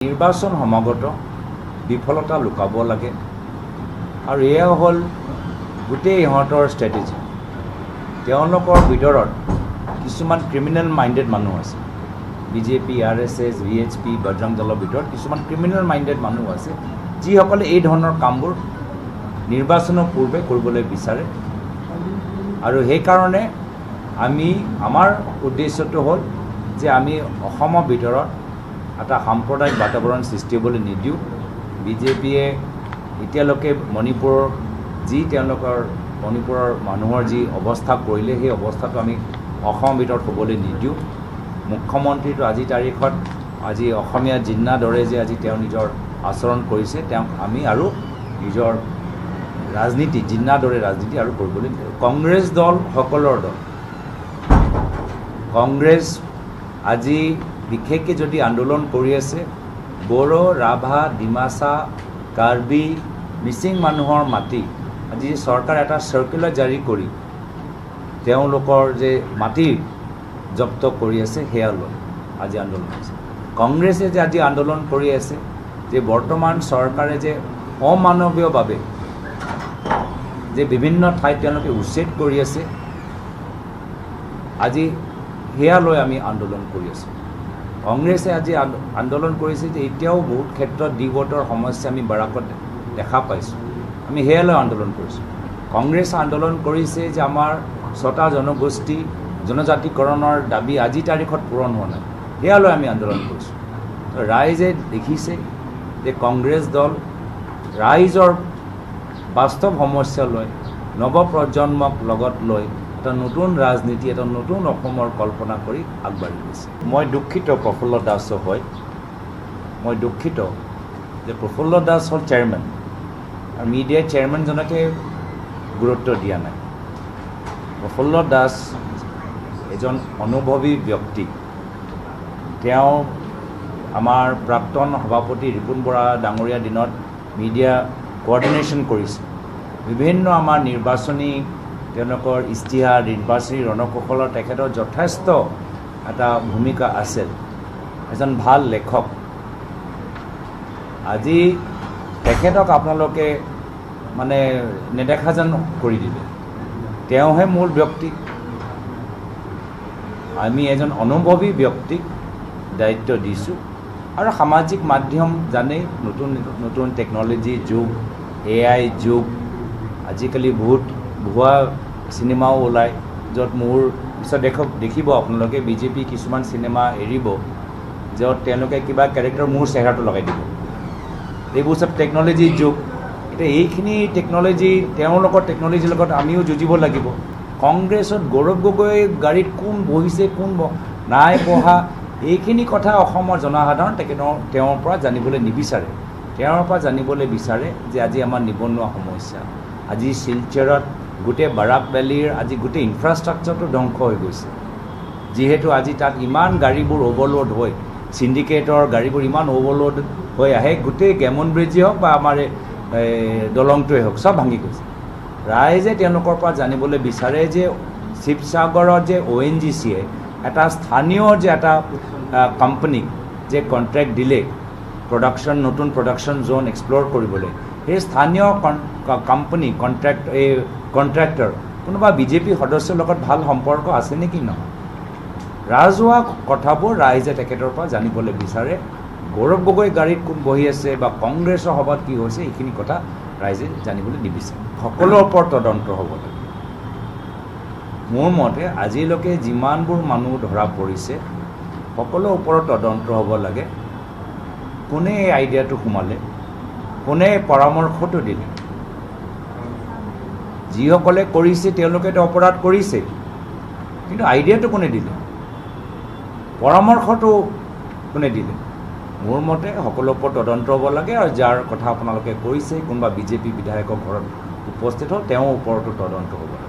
নিৰ্বাচন সমাগত বিফলতা লুকাব লাগে আৰু এয়া হ'ল গোটেই ইহঁতৰ ষ্ট্ৰেটেজি। তেওঁলোকৰ ভিতৰত কিছুমান ক্ৰিমিনেল মাইণ্ডেড মানুহ আছে। বিজেপি, RSS, VHP, বজৰং দলৰ ভিতৰত কিছুমান ক্ৰিমিনেল মাইণ্ডেড মানুহ আছে, যিসকলে এই ধৰণৰ কামবোৰ নিৰ্বাচনৰ পূৰ্বে কৰিবলৈ বিচাৰে। আৰু সেইকাৰণে আমাৰ উদ্দেশ্যটো হ'ল যে আমি অসমৰ ভিতৰত এটা সাম্প্ৰদায়িক বাতাবৰণ সৃষ্টি হ'বলৈ নিদিওঁ। বিজেপিয়ে এতিয়ালৈকে মণিপুৰৰ মানুহৰ যি অৱস্থা কৰিলে, সেই অৱস্থাটো আমি অসমৰ ভিতৰত হ'বলৈ নিদিওঁ। মুখ্যমন্ত্ৰীটো আজি তাৰিখত আজি অসমীয়া জিন্নাৰ দৰে যে আজি তেওঁ নিজৰ আচৰণ কৰিছে, তেওঁক আমি আৰু নিজৰ ৰাজনীতি জিন্নাৰ দৰে ৰাজনীতি আৰু কৰিবলৈ নিদিওঁ। কংগ্ৰেছ দল সকলৰ দল। কংগ্ৰেছ আজি বিশেষকৈ যদি আন্দোলন কৰি আছে, বড়ো, ৰাভা, ডিমাচা, কাৰ্বি, মিচিং মানুহৰ মাটি আজি চৰকাৰে এটা চাৰ্কুলাৰ জাৰি কৰি তেওঁলোকৰ যে মাটি জব্দ কৰি আছে, সেয়া লৈ আজি আন্দোলন হৈছে। কংগ্ৰেছে যে আজি আন্দোলন কৰি আছে যে বৰ্তমান চৰকাৰে যে অমানৱীয়ভাৱে যে বিভিন্ন ঠাইত তেওঁলোকে উচ্ছেদ কৰি আছে, আজি সেয়া লৈ আমি আন্দোলন কৰি আছোঁ। কংগ্ৰেছে আজি আন্দোলন কৰিছে যে এতিয়াও বহুত ক্ষেত্ৰত ডিভোটৰ সমস্যা আমি বাৰাকত দেখা পাইছোঁ, আমি সেয়া লৈ আন্দোলন কৰিছোঁ। কংগ্ৰেছে আন্দোলন কৰিছে যে আমাৰ 6টা জনগোষ্ঠী জনজাতিকৰণৰ দাবী আজি তাৰিখত পূৰণ হোৱা নাই, সেয়া লৈ আমি আন্দোলন কৰিছোঁ। ৰাইজে দেখিছে যে কংগ্ৰেছ দল ৰাইজৰ বাস্তৱ সমস্যা লৈ নৱপ্ৰজন্মক লগত লৈ এটা নতুন ৰাজনীতি, এটা নতুন অসমৰ কল্পনা কৰি আগবাঢ়ি গৈছে। মই দুখিত প্ৰফুল্ল দাস হয়, মই দুখিত যে প্ৰফুল্ল দাস হ'ল চেয়াৰমেন আৰু মিডিয়াই চেয়াৰমেনজনকে গুৰুত্ব দিয়া নাই। প্ৰফুল্ল দাস এজন অনুভৱী ব্যক্তি। তেওঁ আমাৰ প্ৰাক্তন সভাপতি ৰিপুণ বৰা ডাঙৰীয়া দিনত মিডিয়া কোঅৰ্ডিনেশ্যন কৰিছে। বিভিন্ন আমাৰ নিৰ্বাচনী তেওঁলোকৰ ইস্তিহাৰ, নিৰ্বাচনী ৰণকৌশলৰ তেখেতৰ যথেষ্ট এটা ভূমিকা আছিল। এজন ভাল লেখক। আজি তেখেতক আপোনালোকে নেদেখা যেন কৰি দিলে। তেওঁহে মূল ব্যক্তি। আমি এজন অনুভৱী ব্যক্তিক দায়িত্ব দিছোঁ আৰু সামাজিক মাধ্যম জানেই, নতুন নতুন টেকন'লজি যুগ, AI যুগ। আজিকালি বহুত ভুৱা চিনেমাও ওলায়, য'ত মোৰ পিছত দেখিব আপোনালোকে বিজেপি কিছুমান চিনেমা এৰিব, য'ত তেওঁলোকে কিবা কেৰেক্টাৰ মোৰ চেহেৰাটো লগাই দিব। এইবোৰ চব টেকন'লজিৰ যুগ। এতিয়া এইখিনি টেকন'লজি, তেওঁলোকৰ টেকন'লজিৰ লগত আমিও যুঁজিব লাগিব। কংগ্ৰেছত গৌৰৱ গগৈ গাড়ীত কোন বহিছে, কোন নাই বহা, এইখিনি কথা অসমৰ জনসাধাৰণ তেওঁৰ পৰা জানিবলৈ নিবিচাৰে। তেওঁৰ পৰা জানিবলৈ বিচাৰে যে আজি আমাৰ নিবনুৱা সমস্যা, আজি শিলচৰত গোটেই বাৰাক ভেলীৰ আজি গোটেই ইনফ্ৰাষ্ট্ৰাকচাৰটো ধ্বংস হৈ গৈছে। যিহেতু আজি তাত ইমান গাড়ীবোৰ অভাৰলোড হৈ, চিণ্ডিকেটৰ গাড়ীবোৰ ইমান অভাৰলোড হৈ আহে, গোটেই গেমন ব্ৰিজেই হওক বা আমাৰ দলংটোৱেই হওক, চব ভাঙি গৈছে। ৰাইজে তেওঁলোকৰ পৰা জানিবলৈ বিচাৰে যে শিৱসাগৰত যে ONGCয়ে এটা স্থানীয় যে এটা কোম্পানীক যে কণ্ট্ৰেক্ট দিলে নতুন প্ৰডাকশ্যন জ'ন এক্সপ্ল'ৰ কৰিবলৈ, সেই স্থানীয় কোম্পানী কণ্ট্ৰেক্টৰ কোনোবা বিজেপি সদস্যৰ লগত ভাল সম্পৰ্ক আছে নেকি? নহয়। ৰাজহুৱা কথাবোৰ ৰাইজে তেখেতৰ পৰা জানিবলৈ বিচাৰে। গৌৰৱ গগৈ গাড়ীত কোন বহি আছে বা কংগ্ৰেছৰ সভাত কি হৈছে, এইখিনি কথা ৰাইজে জানিবলৈ নিবিচাৰে। সকলোৰ ওপৰত তদন্ত হ'ব লাগে। মোৰ মতে আজিলৈকে যিমানবোৰ মানুহ ধৰা পৰিছে, সকলোৰ ওপৰত তদন্ত হ'ব লাগে। কোনে এই আইডিয়াটো সোমালে, কোনে পৰামৰ্শটো দিলে। যিসকলে কৰিছে তেওঁলোকেতো অপৰাধ কৰিছে, কিন্তু আইডিয়াটো কোনে দিলে, পৰামৰ্শটো কোনে দিলে? মোৰ মতে সকলোৰ ওপৰত তদন্ত হ'ব লাগে। আৰু যাৰ কথা আপোনালোকে কৈছে, কোনোবা বিজেপি বিধায়কৰ ঘৰত উপস্থিত হ'ল, তেওঁৰ ওপৰতো তদন্ত হ'ব লাগে।